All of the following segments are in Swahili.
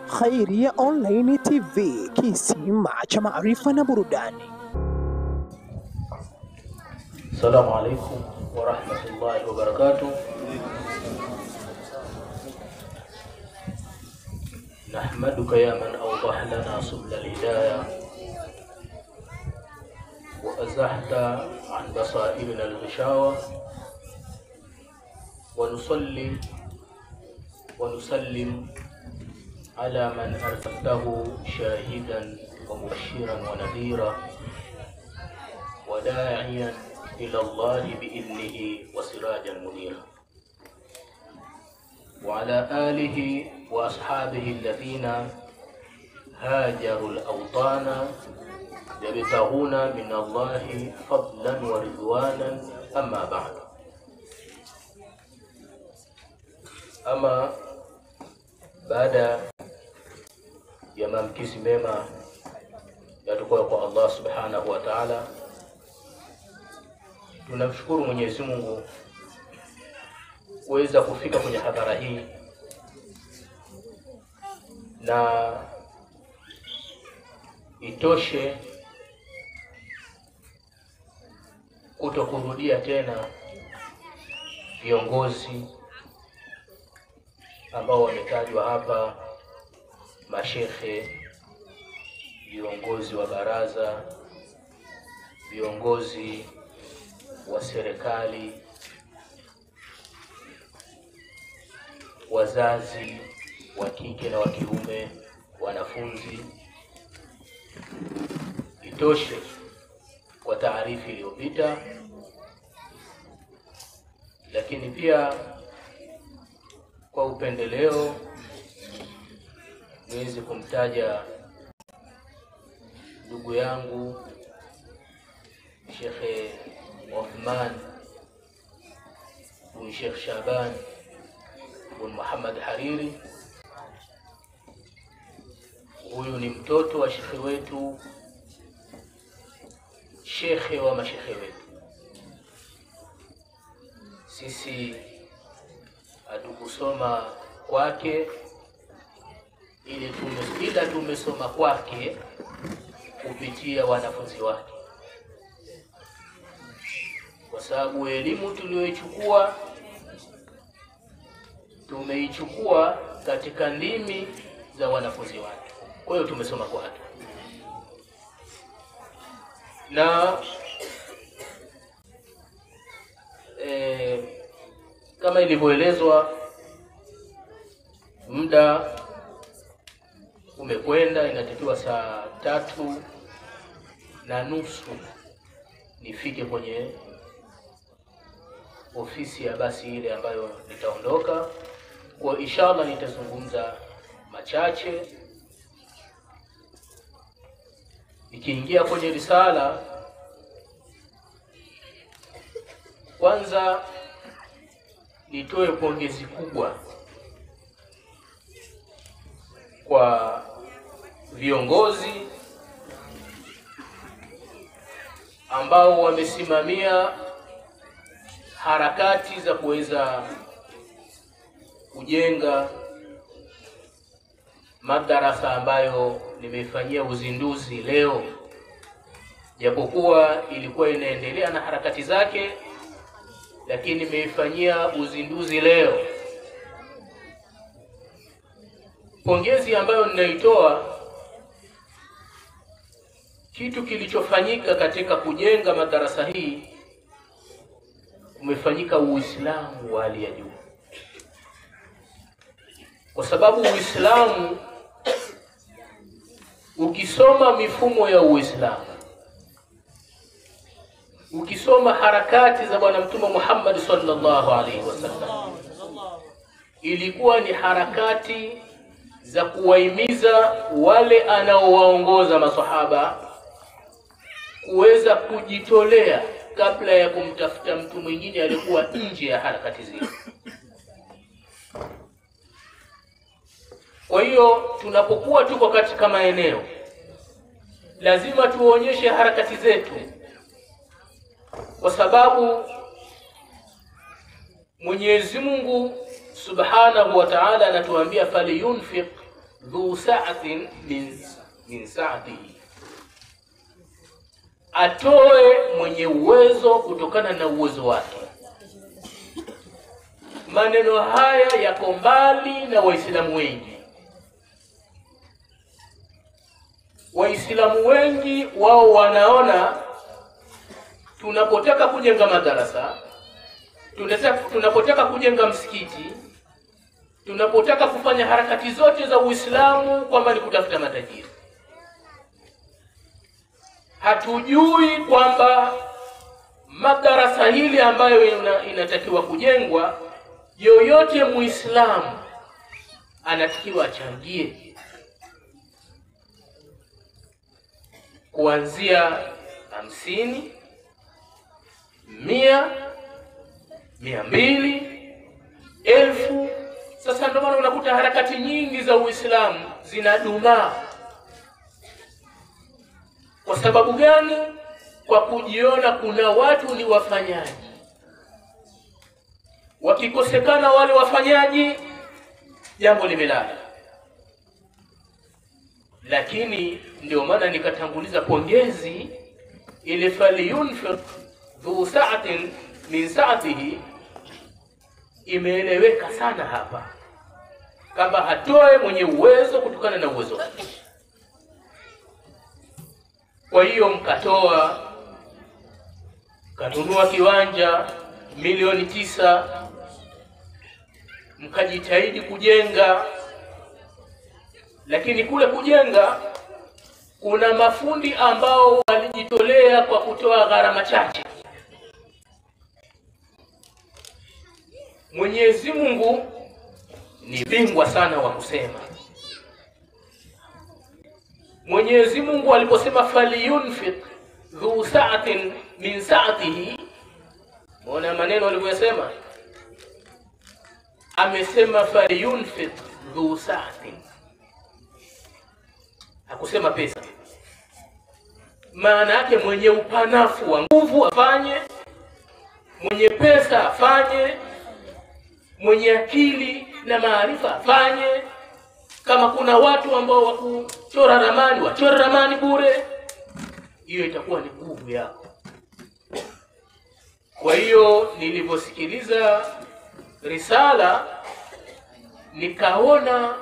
Khairia Online TV, kisima cha maarifa na burudani. Assalamu alaikum wa rahmatullahi wa barakatuh. Nahmaduka ya man awdah lana subla al-hidayah wa azahta an basairina al-ghishawa wa nusalli wa nusallim ala man arsaltahu shahidan wa mubashiran wa nadhira wa da'iyan ila Allah bi'idnihi wa sirajan munira wa ala alihi wa ashabihi alladhina hajaru al-awtana yabtaghuna min Allah fadlan wa ridwanan, amma ba'd. Ama baada ya maamkizi mema yatoka kwa Allah subhanahu wa ta'ala, tunamshukuru Mwenyezi Mungu kuweza kufika kwenye hadhara hii, na itoshe kutokurudia tena viongozi ambao wametajwa hapa, mashekhe, viongozi wa baraza, viongozi wa serikali, wazazi wa kike na wa kiume, wanafunzi. Itoshe kwa taarifa iliyopita, lakini pia kwa upendeleo niweze kumtaja ndugu yangu Sheikh Uthman bin Sheikh Shaban bin Muhammad Hariri. Huyu ni mtoto wa shekhe wetu, shekhe wa mashekhe wetu. Sisi hatukusoma kwake, ila tumesoma kwake kupitia wanafunzi wake, kwa sababu elimu tuliyoichukua tumeichukua katika ndimi za wanafunzi wake. Kwa hiyo tumesoma kwake, na kama ilivyoelezwa, muda umekwenda, inatakiwa saa 3:30 nifike kwenye ofisi ya basi ile ambayo nitaondoka. Kwa inshallah nitazungumza machache. Nikiingia kwenye risala, kwanza nitoe pongezi kubwa kwa viongozi ambao wamesimamia harakati za kuweza kujenga madarasa ambayo nimeifanyia uzinduzi leo, japokuwa ilikuwa inaendelea na harakati zake, lakini nimeifanyia uzinduzi leo. Pongezi ambayo ninaitoa, kitu kilichofanyika katika kujenga madarasa hii, umefanyika Uislamu wa hali ya juu, kwa sababu Uislamu, ukisoma mifumo ya Uislamu, ukisoma harakati za Bwana Mtume Muhammad sallallahu alaihi wasallam, ilikuwa ni harakati za kuwahimiza wale anaowaongoza maswahaba kuweza kujitolea kabla ya kumtafuta mtu mwingine alikuwa nje ya harakati zile. Kwa hiyo tunapokuwa tuko katika maeneo, lazima tuonyeshe harakati zetu, kwa sababu Mwenyezi Mungu subhanahu wa ta'ala anatuambia faliyunfiq dhu sa'atin min sa'atihi, atoe mwenye uwezo kutokana na uwezo wake. Maneno haya yako mbali na Waislamu wengi. Waislamu wengi wao wanaona tunapotaka kujenga madarasa, tunapotaka kujenga msikiti, tunapotaka kufanya harakati zote za Uislamu kwamba ni kutafuta matajiri. Hatujui kwamba madarasa hili ambayo inatakiwa kujengwa, yoyote Muislamu anatakiwa achangie kuanzia 50, 100, 200, 1000. Sasa ndio maana unakuta harakati nyingi za Uislamu zinadumaa. Kwa sababu gani? Kwa kujiona kuna watu ni wafanyaji. Wakikosekana wale wafanyaji, jambo limelala. Lakini ndio maana nikatanguliza pongezi ile faliyunfiq dhu sa'atin min sa'atihi, imeeleweka sana hapa kama hatoe mwenye uwezo kutokana na uwezo wake. Kwa hiyo mkatoa, kanunua kiwanja milioni 9, mkajitahidi kujenga. Lakini kule kujenga kuna mafundi ambao walijitolea kwa kutoa gharama chache. Mwenyezi Mungu ni bingwa sana wa kusema. Mwenyezi Mungu aliposema faliyunfiq dhu sa'atin min sa'atihi, mbona maneno aliyosema? Amesema faliyunfiq dhu sa'atin, hakusema pesa. Maana yake mwenye upanafu wa nguvu afanye, mwenye pesa afanye, mwenye akili na maarifa afanye. Kama kuna watu ambao wakuchora ramani, wachora ramani bure, hiyo itakuwa ni nguvu yako. Kwa hiyo niliposikiliza risala nikaona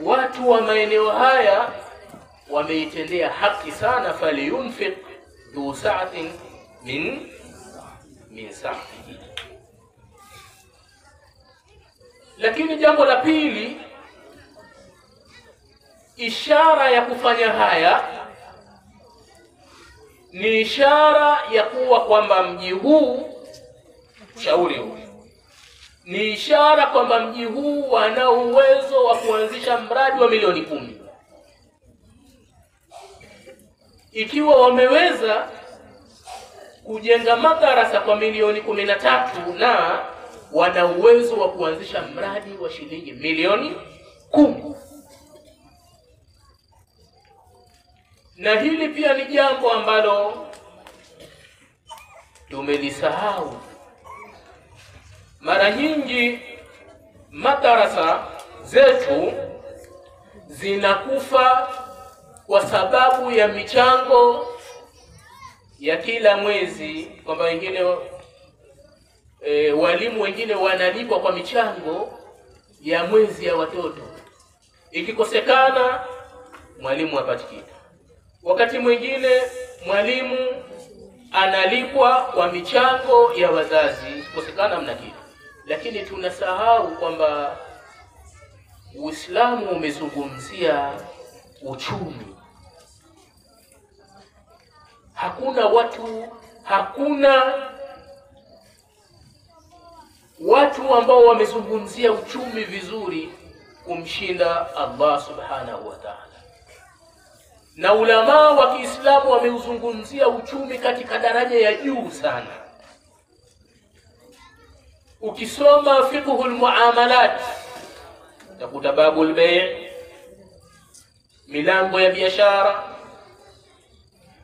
watu wa maeneo haya wameitendea haki sana, faliyunfiq dhu sa'atin min sa'atihi. Lakini jambo la pili, ishara ya kufanya haya ni ishara ya kuwa kwamba mji huu, shauri huu, ni ishara kwamba mji huu wana uwezo wa kuanzisha mradi wa milioni 10. Ikiwa wameweza kujenga madarasa kwa milioni 13 na wana uwezo wa kuanzisha mradi wa shilingi milioni 10. Na hili pia ni jambo ambalo tumelisahau. Mara nyingi madarasa zetu zinakufa kwa sababu ya michango ya kila mwezi, kwamba wengine walimu wengine wanalipwa kwa michango ya mwezi ya watoto. Ikikosekana mwalimu hapati kitu. Wakati mwingine mwalimu analipwa kwa michango ya wazazi, ikikosekana mna kitu. Lakini tunasahau kwamba Uislamu umezungumzia uchumi. Hakuna watu ambao wamezungumzia uchumi vizuri kumshinda Allah subhanahu wa ta'ala. Na ulama wa Kiislamu wameuzungumzia uchumi katika daraja ya juu sana. Ukisoma fiqhul muamalat utakuta babul bay', milango ya biashara,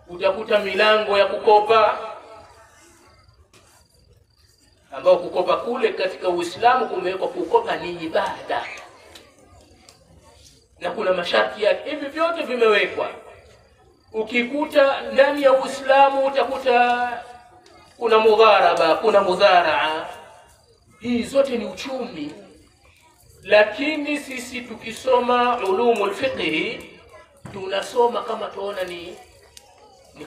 utakuta milango ya kukopa. ambao kukopa kule katika Uislamu kumewekwa kukopa ni ibada na kuna masharti yake. Hivi vyote vimewekwa. Ukikuta ndani ya Uislamu utakuta kuna mudharaba, kuna mudharaa. Hii zote ni uchumi. Lakini sisi tukisoma ulumul fiqh tunasoma kama tuona ni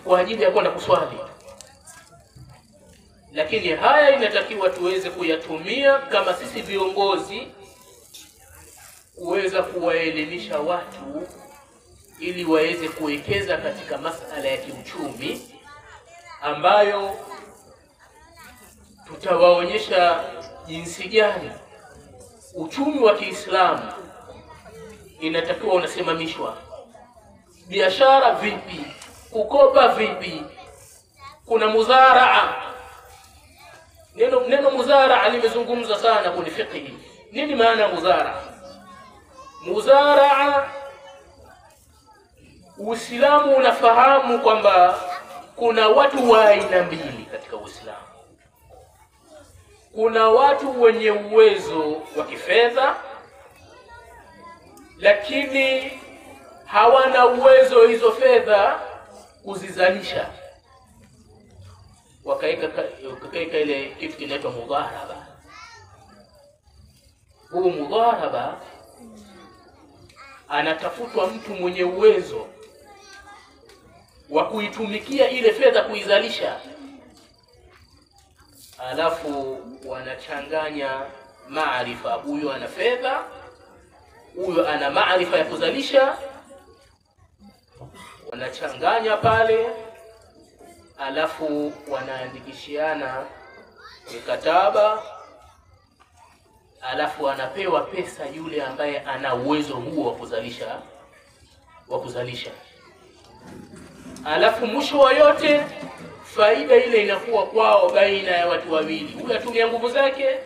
kwa ajili ya kwenda kuswali. Lakini haya inatakiwa tuweze kuyatumia kama sisi viongozi kuweza kuwaelimisha watu ili waweze kuwekeza katika masala ya kiuchumi ambayo tutawaonyesha jinsi gani uchumi wa Kiislamu inatakiwa unasimamishwa. Biashara vipi? Kukopa vipi? Kuna muzaraa. Neno muzaraa limezungumza sana kwenye fiqh. Nini maana muzaraa? Muzaraa, Uislamu unafahamu kwamba kuna watu wa aina mbili katika Uislamu. Kuna watu wenye uwezo wa kifedha lakini hawana uwezo hizo fedha kuzizalisha. Wakaika ile kitu kinaitwa mudharaba. Huu mudharaba anatafutwa mtu mwenye uwezo wa kuitumikia ile fedha kuizalisha, alafu wanachanganya maarifa. Huyo ana fedha, huyo ana maarifa ya kuzalisha, wanachanganya pale, alafu wanaandikishiana mikataba, alafu anapewa pesa yule ambaye ana uwezo huo wa kuzalisha. Alafu mwisho wa yote faida ile inakuwa kwao baina ya watu wawili. Huyu atumia nguvu zake,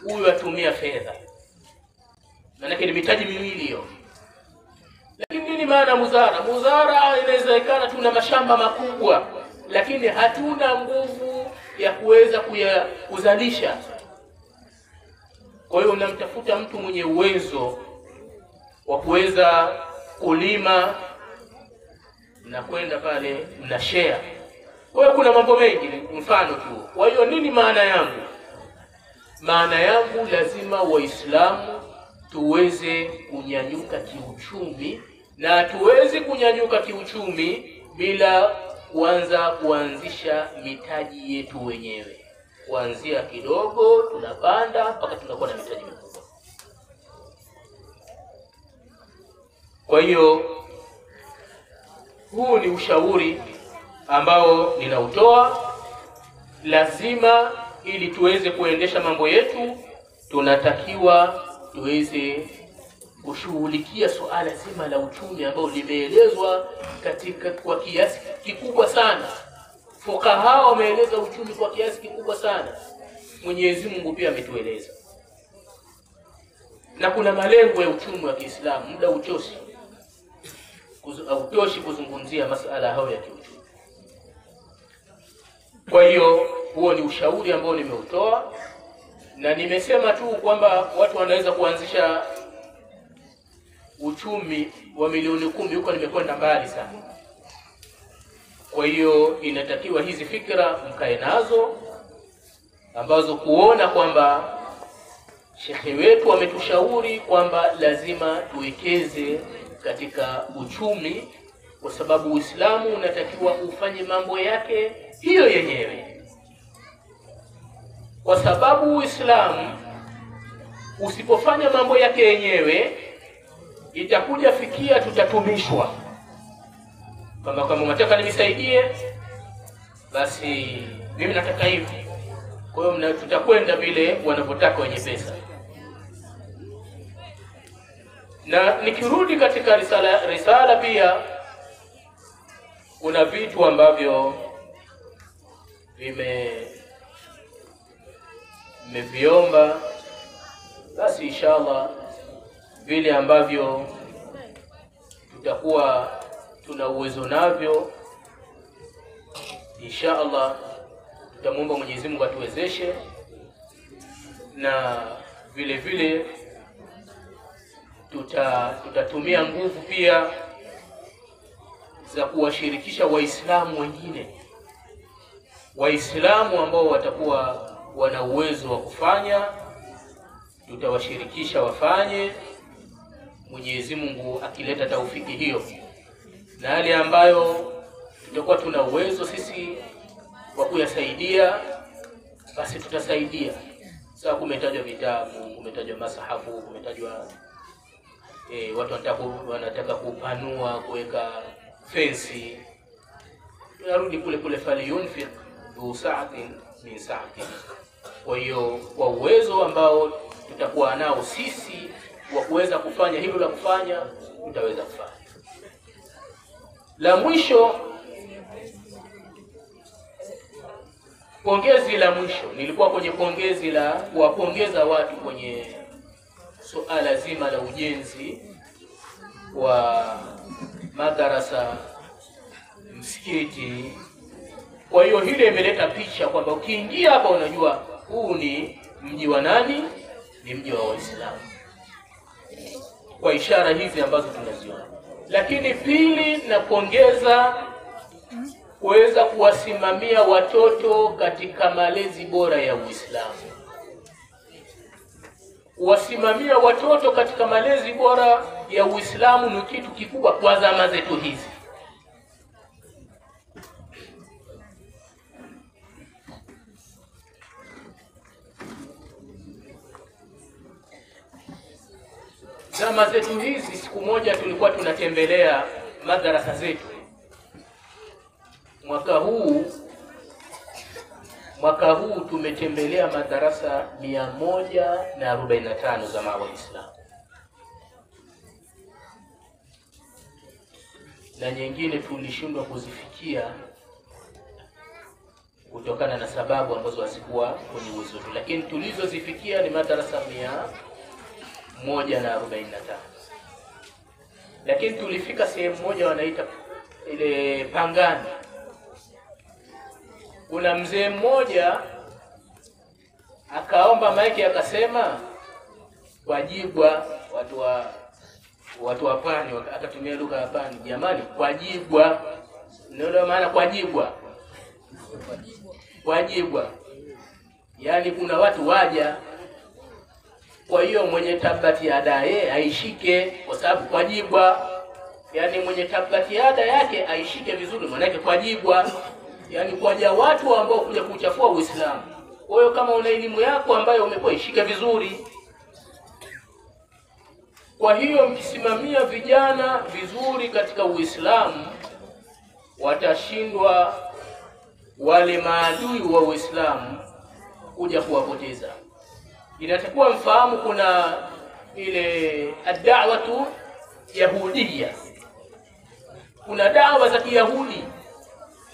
huyu atumia fedha. Maana ni mitaji miwili hiyo. Lakini nini maana muzara? Muzara inawezekana tuna mashamba makubwa lakini hatuna nguvu ya kuweza kuzalisha. Kwa hiyo unamtafuta mtu mwenye uwezo wa kuweza kulima na kwenda pale na share. Kwa hiyo kuna mambo mengi, mfano tu. Kwa hiyo nini maana yangu? Maana yangu lazima Waislamu tuweze kunyanyuka kiuchumi, na tuweze kunyanyuka kiuchumi bila kuanzisha mitaji yetu wenyewe. Kuanzia kidogo tunapanda mpaka tunakuwa na mitaji mikubwa. Kwa hiyo huu ni ushauri ambao ninautoa. Lazima ili tuweze kuendesha mambo yetu tunatakiwa tuweze kushughulikia suala zima la uchumi ambao limeelezwa kwa kiasi kikubwa sana. Fuqaha wameeleza uchumi kwa kiasi kikubwa sana. Mwenyezi Mungu pia ametueleza. Na kuna malengo ya uchumi wa Kiislamu, muda hautoshi kuzungumzia masuala hayo ya kiuchumi. Kwa hiyo huo ni ushauri ambao nimeutoa, na nimesema tu kwamba watu wanaweza kuanzisha uchumi wa milioni 10 huko, nimekwenda mbali sana. Kwa hiyo inatakiwa hizi fikra mkae nazo, ambazo kuona kwamba shekhi wetu ametushauri kwamba lazima tuwekeze katika uchumi, kwa sababu Uislamu unatakiwa ufanye mambo yake hiyo yenyewe. Kwa sababu Uislamu usipofanya mambo yake yenyewe itakuja fikia tutatumishwa. Kama unataka nisaidie, basi mimi nataka hivi. Kwa hiyo tutakwenda vile wanavyotaka wenye pesa. Na nikirudi katika risala pia kuna vitu ambavyo vimeviomba, basi inshallah vile ambavyo tutakuwa tuna uwezo navyo, inshallah tutamwomba Mwenyezi Mungu atuwezeshe na vile vile tutatumia nguvu pia za kuwashirikisha Waislamu wengine, Waislamu ambao watakuwa wana uwezo wa kufanya, tutawashirikisha wafanye, Mwenyezi Mungu akileta taufiki hiyo. Na hali ambayo tutakuwa tuna uwezo sisi wa kuyasaidia, basi tutasaidia. Sasa kumetajwa vitabu, kumetajwa masahafu, kumetajwa watu wanataka kupanua, kuweka fensi. Tunarudi kule kule, faliyunfiq dhu sa'atin min sa'ati. Kwa hiyo kwa uwezo ambao tutakuwa nao sisi wa kuweza kufanya hilo la kufanya, tutaweza kufanya. La mwisho, pongezi la mwisho, nilikuwa kwenye pongezi la kuwapongeza watu kwenye suala zima la ujenzi wa madarasa, msikiti. Kwa hiyo hile imeleta picha kwamba ukiingia hapa unajua huu ni mji wa nani? Ni mji wa Waislamu, kwa ishara hizi ambazo tunaziona. Lakini pili, napongeza kuweza kuwasimamia watoto katika malezi bora ya Uislamu. Kuwasimamia watoto katika malezi bora ya Uislamu ni kitu kikubwa kwa zama zetu hizi. Zama zetu hizi, siku moja tulikuwa tunatembelea madarasa zetu. Mwaka huu tumetembelea madarasa 145 za Waislamu, na nyingine tulishindwa kuzifikia kutokana na sababu ambazo hazikuwa kwenye uwezo wetu, lakini tulizozifikia ni madarasa 145. Lakini tulifika sehemu moja wanaita ile Pangani. Kuna mzee mmoja akaomba maiki akasema kwa Jibwa, watu wa Pwani akatumia lugha ya Pwani, jamani, kwa Jibwa. Ndio maana kwa Jibwa. Kwa Jibwa. Yaani kuna watu waja. Kwa hiyo mwenye tabati ada aishike, kwa sababu kwa Jibwa. Yaani mwenye tabati ada yake aishike vizuri, maana yake kwa Jibwa. Yaani kwaja watu ambao kuja kuchafua Uislamu. Kwa hiyo kama una elimu yako ambayo umepewa, ishike vizuri. Kwa hiyo mkisimamia vijana vizuri katika Uislamu, watashindwa wale maadui wa Uislamu kuja kuwapoteza. Inatakiwa mfahamu kuna ile ad-da'watu yahudiyya. Kuna dawa za Kiyahudi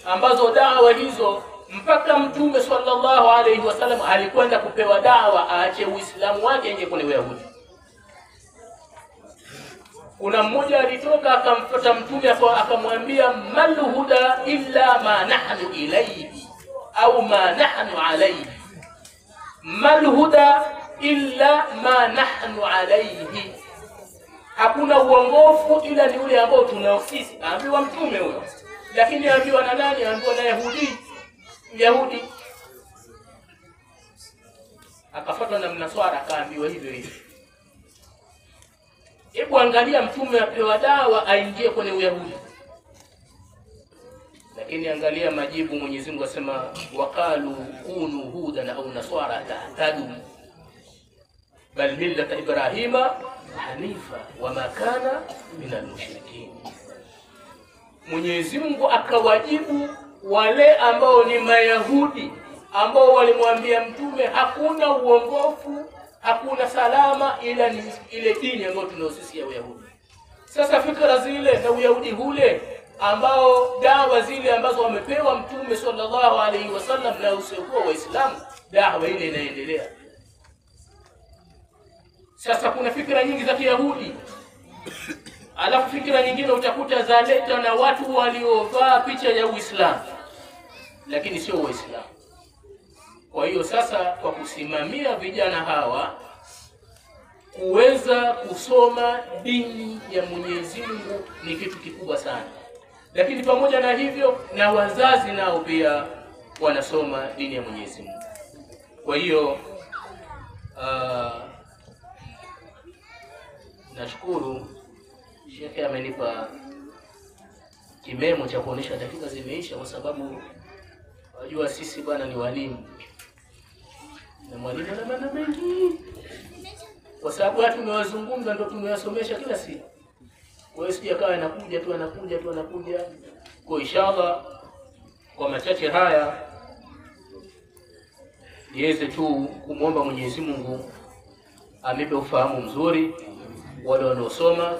ambazo dawa hizo mpaka Mtume sallallahu alaihi wasallam alikwenda kupewa dawa aache Uislamu wake ingie kwenye Uyahudi. Kuna mmoja alitoka akamfuata Mtume akamwambia, mal huda illa ma nahnu ilayhi au ma nahnu alayhi. Mal huda illa ma nahnu alayhi, hakuna uongofu ila ni ule ambao tunao sisi. Ambiwa Mtume huyo, lakini ambiwa na nani? Ambiwa na Yahudi. Akafuatwa na Mnaswara akaambiwa hivyo hivyo. Hebu angalia, Mtume apewa dawa aingie kwenye Uyahudi, lakini angalia majibu. Mwenyezi Mungu asema, waqalu kunu hudan au naswara tahtadu bal millata Ibrahima hanifa wama kana minal mushrikin. Mwenyezi Mungu akawajibu wale ambao ni Mayahudi ambao walimwambia Mtume hakuna uongofu, hakuna salama ila ni ile dini ambayo tunaosisi ya Uyahudi. Sasa fikra zile na Uyahudi hule ambao dawa zile ambazo wamepewa Mtume sallallahu alaihi wasallam na usiokuwa Waislamu, dawa ile inaendelea. Sasa kuna fikra nyingi za Kiyahudi, alafu fikra nyingine utakuta zaleta na watu waliovaa picha ya Uislamu lakini sio Waislamu. Kwa hiyo sasa, kwa kusimamia vijana hawa kuweza kusoma dini ya Mwenyezi Mungu ni kitu kikubwa sana. Lakini pamoja na hivyo, na wazazi nao pia wanasoma dini ya Mwenyezi Mungu. Kwa hiyo nashukuru Sheikh amenipa kimemo cha kuonesha dakika zimeisha, kwa sababu wajua sisi bwana ni walimu, na mwalimu ana maana mengi, kwa sababu watu tumewazungumza ndio tumewasomesha kila siku. Kwa hiyo sija kawa anakuja tu. Kwa inshallah, kwa machache haya niweze tu kumwomba Mwenyezi Mungu amipe ufahamu mzuri wale wanaosoma,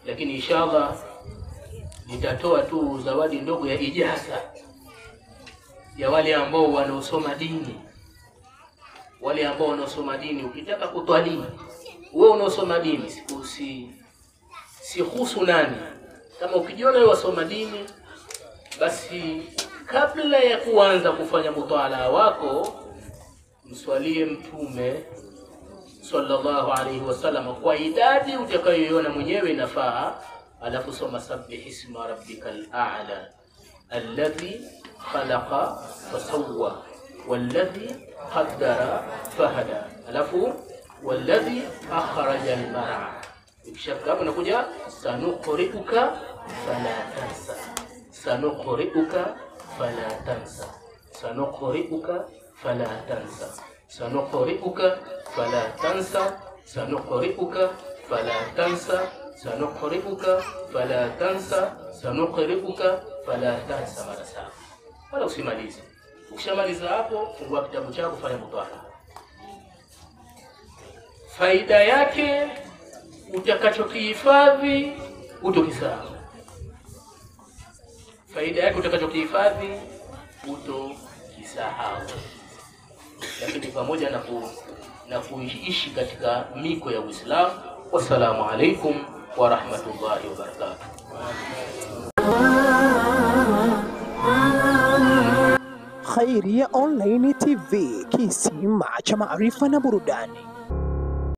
lakini inshallah nitatoa tu zawadi ndogo ya ijaza ya wale ambao wanaosoma dini. Wale ambao wanaosoma dini, ukitaka kutwali wewe unaosoma dini, si husu nani, kama ukijiona wewe wasoma dini, basi kabla ya kuanza kufanya mutala wako mswalie Mtume sallallahu alaihi wasallam kwa idadi utakayoiona mwenyewe inafaa, alafu soma sabbih isma rabbikal a'la alladhi khalaqa fasawwa walladhi qaddara fahada, alafu walladhi akhraja al-mar'a. Ukishafika hapo nakuja sanuqri'uka fala tansa, sanuqri'uka fala tansa, sanuqri'uka fala tansa, sanuqri'uka fala tansa, sanuqri'uka fala tansa, sanuqri'uka fala tansa, sanuqri'uka fala tansa mara saba. Wala usimalize. Ukishamaliza hapo, fungua kitabu chako, fanya mutala. Faida yake utakachokihifadhi utokisahau. Faida yake utakachokihifadhi utokisahau. Lakini pamoja na kuishi katika miko ya Uislamu. Wassalamu alaikum wa rahmatullahi wa barakatuh. Khairia Online TV, kisima cha maarifa na burudani.